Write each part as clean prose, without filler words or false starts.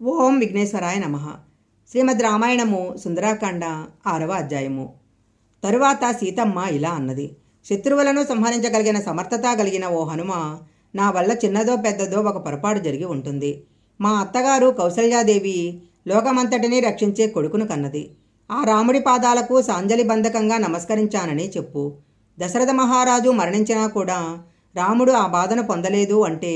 ఓం విఘ్నేశ్వరాయ నమ. శ్రీమద్ రామాయణము సుందరాకాండ 6వ అధ్యాయము. తరువాత సీతమ్మ ఇలా అన్నది. శత్రువులను సంహరించగలిగిన సమర్థత కలిగిన ఓ హనుమ, నా వల్ల చిన్నదో పెద్దదో ఒక పొరపాటు జరిగి ఉంటుంది. మా అత్తగారు కౌసల్యాదేవి లోకమంతటినీ రక్షించే కొడుకును కన్నది. ఆ రాముడి పాదాలకు సాంజలి బంధకంగా నమస్కరించానని చెప్పు. దశరథ మహారాజు మరణించినా కూడా రాముడు ఆ బాధను పొందలేదు అంటే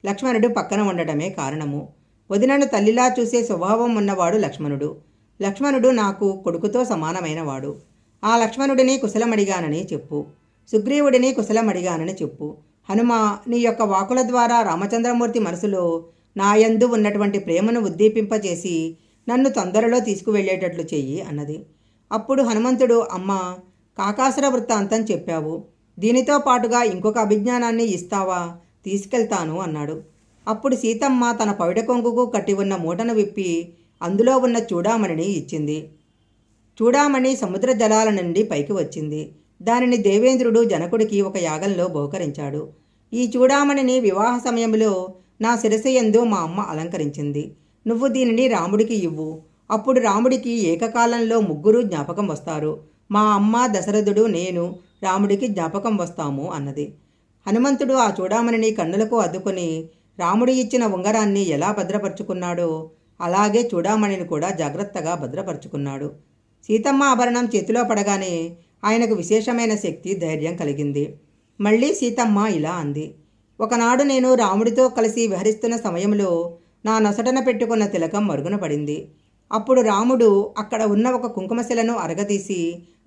లక్ష్మణుడు పక్కన ఉండటమే కారణము. వదినను తల్లిలా చూసే స్వభావం ఉన్నవాడు లక్ష్మణుడు. లక్ష్మణుడు నాకు కొడుకుతో సమానమైనవాడు. ఆ లక్ష్మణుడిని కుశలమడిగానని చెప్పు. సుగ్రీవుడిని కుశలమడిగానని చెప్పు. హనుమ, నీ యొక్క వాకుల ద్వారా రామచంద్రమూర్తి మనసులో నాయందు ఉన్నటువంటి ప్రేమను ఉద్దీపింపచేసి నన్ను తొందరలో తీసుకువెళ్ళేటట్లు చెయ్యి అన్నది. అప్పుడు హనుమంతుడు, అమ్మ, కాకాసుర వృత్తాంతం చెప్పావు. దీనితో పాటుగా ఇంకొక అభిజ్ఞానాన్ని ఇస్తావా? తీసుకెళ్తాను అన్నాడు. అప్పుడు సీతమ్మ తన పవిట కొంగుకు కట్టి ఉన్న మూటను విప్పి అందులో ఉన్న చూడామణిని ఇచ్చింది. చూడామణి సముద్ర జలాల నుండి పైకి వచ్చింది. దానిని దేవేంద్రుడు జనకుడికి ఒక యాగంలో బహుకరించాడు. ఈ చూడామణిని వివాహ సమయంలో నా శిరస్సు యందు మా అమ్మ అలంకరించింది. నువ్వు దీనిని రాముడికి ఇవ్వు. అప్పుడు రాముడికి ఏకకాలంలో ముగ్గురు జ్ఞాపకం వస్తారు. మా అమ్మ, దశరథుడు, నేను రాముడికి జ్ఞాపకం వస్తాము అన్నది. హనుమంతుడు ఆ చూడామణిని కన్నులకు అద్దుకొని రాముడు ఇచ్చిన ఉంగరాన్ని ఎలా భద్రపరుచుకున్నాడో అలాగే చూడామణిని కూడా జాగ్రత్తగా భద్రపరుచుకున్నాడు. సీతమ్మ ఆభరణం చేతిలో పడగానే ఆయనకు విశేషమైన శక్తి, ధైర్యం కలిగింది. మళ్ళీ సీతమ్మ ఇలా అంది. ఒకనాడు నేను రాముడితో కలిసి విహరిస్తున్న సమయంలో నా నొసటన పెట్టుకున్న తిలకం మరుగున పడింది. అప్పుడు రాముడు అక్కడ ఉన్న ఒక కుంకుమశిలను అరగదీసి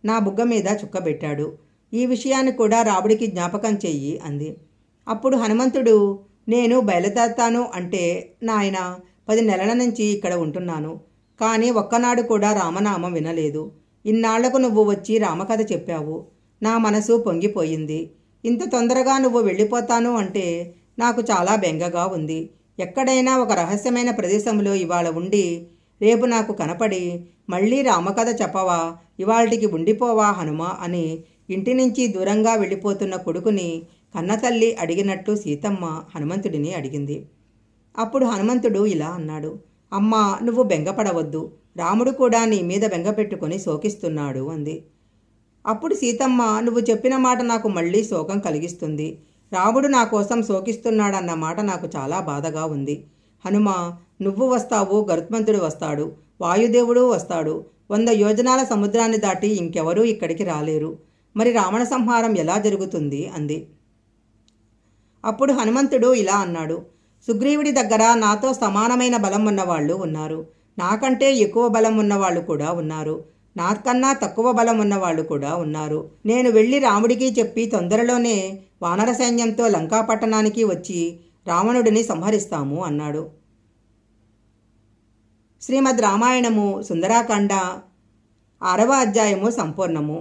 నా బుగ్గ మీద చుక్కబెట్టాడు. ఈ విషయాన్ని కూడా రాముడికి జ్ఞాపకం చెయ్యి అంది. అప్పుడు హనుమంతుడు, నేను బయలుదేరతాను అంటే నాయన 10 నెలల నుంచి ఇక్కడ ఉంటున్నాను. కానీ ఒక్కనాడు కూడా రామనామం వినలేదు. ఇన్నాళ్లకు నువ్వు వచ్చి రామకథ చెప్పావు. నా మనసు పొంగిపోయింది. ఇంత తొందరగా నువ్వు వెళ్ళిపోతాను అంటే నాకు చాలా బెంగగా ఉంది. ఎక్కడైనా ఒక రహస్యమైన ప్రదేశంలో ఇవాళ ఉండి రేపు నాకు కనపడి మళ్ళీ రామకథ చెప్పవా, ఇవాళటికి ఉండిపోవా హనుమ అని ఇంటి నుంచి దూరంగా వెళ్ళిపోతున్న కొడుకుని కన్నతల్లి అడిగినట్టు సీతమ్మ హనుమంతుడిని అడిగింది. అప్పుడు హనుమంతుడు ఇలా అన్నాడు. అమ్మా, నువ్వు బెంగపడవద్దు. రాముడు కూడా నీ మీద బెంగ పెట్టుకొని శోకిస్తున్నాడు అంది. అప్పుడు సీతమ్మ, నువ్వు చెప్పిన మాట నాకు మళ్ళీ శోకం కలిగిస్తుంది. రాముడు నా కోసం శోకిస్తున్నాడన్న మాట నాకు చాలా బాధగా ఉంది. హనుమ, నువ్వు వస్తావు, గరుత్మంతుడు వస్తాడు, వాయుదేవుడు వస్తాడు. 100 యోజనాల సముద్రాన్ని దాటి ఇంకెవరూ ఇక్కడికి రాలేరు. మరి రావణ సంహారం ఎలా జరుగుతుంది అంది. అప్పుడు హనుమంతుడు ఇలా అన్నాడు. సుగ్రీవుడి దగ్గర నాతో సమానమైన బలం ఉన్నవాళ్ళు ఉన్నారు. నాకంటే ఎక్కువ బలం ఉన్నవాళ్ళు కూడా ఉన్నారు. నాకన్నా తక్కువ బలం ఉన్నవాళ్ళు కూడా ఉన్నారు. నేను వెళ్ళి రాముడికి చెప్పి తొందరలోనే వానర సైన్యంతో లంకాపట్టణానికి వచ్చి రావణుడిని సంహరిస్తాము అన్నాడు. శ్రీమద్ రామాయణము సుందరాకాండ 6వ అధ్యాయము సంపూర్ణము.